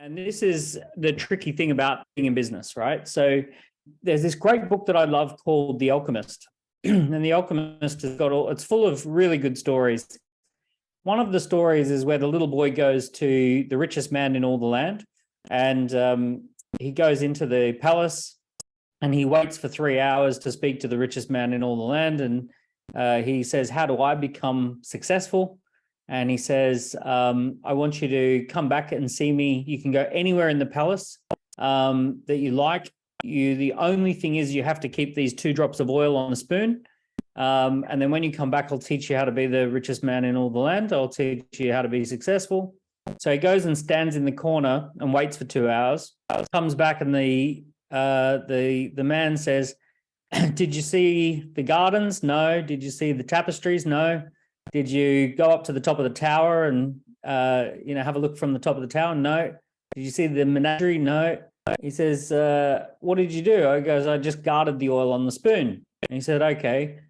And this is the tricky thing about being in business, right? So there's this great book that I love called The Alchemist. And The Alchemist has got it's full of really good stories. One of the stories is where the little boy goes to the richest man in all the land. And he goes into the palace and he waits for 3 hours to speak to the richest man in all the land. And he says, "How do I become successful?" And he says, "I want you to come back and see me. You can go anywhere in the palace that you like. The only thing is you have to keep these 2 drops of oil on a spoon. And then when you come back, I'll teach you how to be the richest man in all the land. I'll teach you how to be successful." So he goes and stands in the corner and waits for 2 hours, comes back, and the man says, "Did you see the gardens? No. Did you see the tapestries? No. Did you go up to the top of the tower and have a look from the top of the tower? No. Did you see the menagerie? No." He says, "What did you do?" He goes, "I just guarded the oil on the spoon." And he said, "Okay,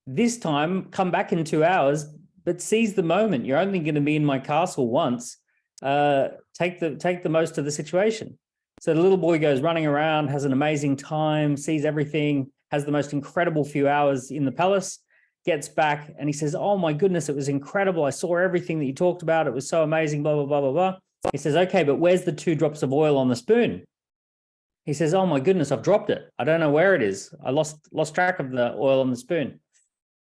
this time come back in 2 hours, but seize the moment. You're only going to be in my castle once. Take the most of the situation." So the little boy goes running around, has an amazing time, sees everything, has the most incredible few hours in the palace, gets back, and he says, "Oh my goodness, it was incredible. I saw everything that you talked about. It was so amazing, blah, blah, blah, blah, blah." He says, "Okay, but where's the 2 drops of oil on the spoon?" He says, "Oh my goodness, I've dropped it. I don't know where it is. I lost track of the oil on the spoon."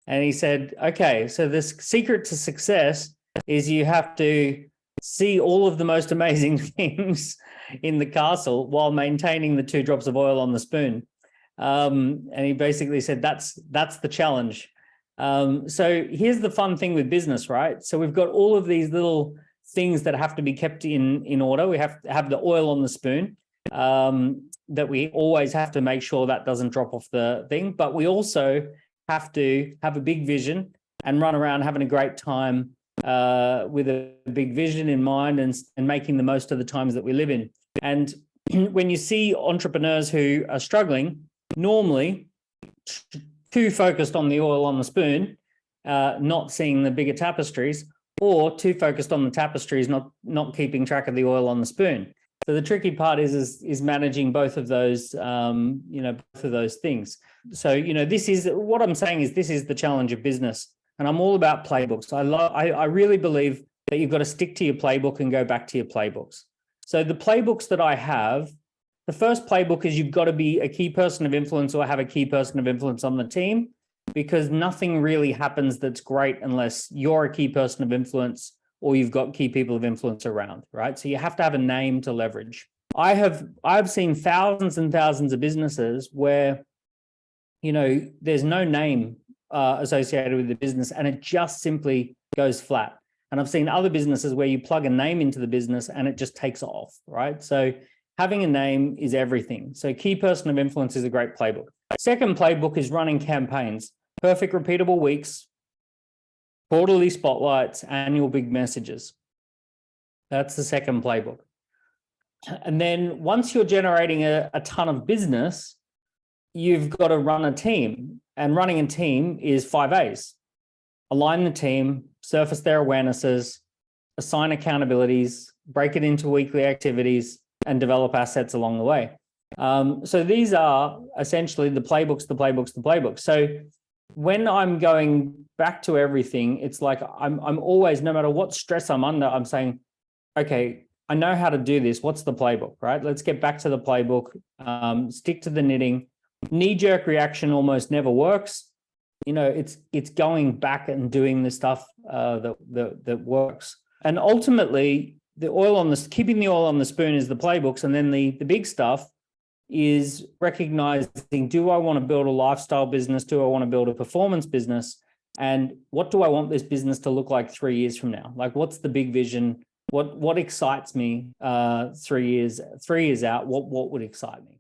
And he said, "Okay, so the secret to success is you have to see all of the most amazing things in the castle while maintaining the 2 drops of oil on the spoon." And he basically said, that's the challenge. So here's the fun thing with business, right? So we've got all of these little things that have to be kept in order. We have to have the oil on the spoon, that we always have to make sure that doesn't drop off the thing. But we also have to have a big vision and run around having a great time with a big vision in mind and making the most of the times that we live in. And when you see entrepreneurs who are struggling, normally too focused on the oil on the spoon, not seeing the bigger tapestries, or too focused on the tapestries, not keeping track of the oil on the spoon. So the tricky part is managing both of those, both of those things. So, this is what I'm saying is this is the challenge of business. And I'm all about playbooks. I really believe that you've got to stick to your playbook and go back to your playbooks. So the playbooks that I have, the first playbook is you've got to be a key person of influence or have a key person of influence on the team, because nothing really happens that's great unless you're a key person of influence or you've got key people of influence around, right? So you have to have a name to leverage. I've seen thousands and thousands of businesses where, there's no name associated with the business and it just simply goes flat. And I've seen other businesses where you plug a name into the business and it just takes off, right? So having a name is everything. So key person of influence is a great playbook. Second playbook is running campaigns, perfect repeatable weeks, quarterly spotlights, annual big messages. That's the second playbook. And then once you're generating a ton of business, you've got to run a team. And running a team is 5 A's. Align the team, surface their awarenesses, assign accountabilities, break it into weekly activities, and develop assets along the way. So these are essentially the playbooks. So when I'm going back to everything, it's like I'm always, no matter what stress I'm under, I'm saying, okay, I know how to do this. What's the playbook, right? Let's get back to the playbook, stick to the knitting. Knee-jerk reaction almost never works. It's going back and doing the stuff that works. And ultimately, keeping the oil on the spoon is the playbooks. And then the big stuff is recognizing, do I want to build a lifestyle business? Do I want to build a performance business? And what do I want this business to look like 3 years from now? Like, what's the big vision? What excites me 3 years out? What would excite me?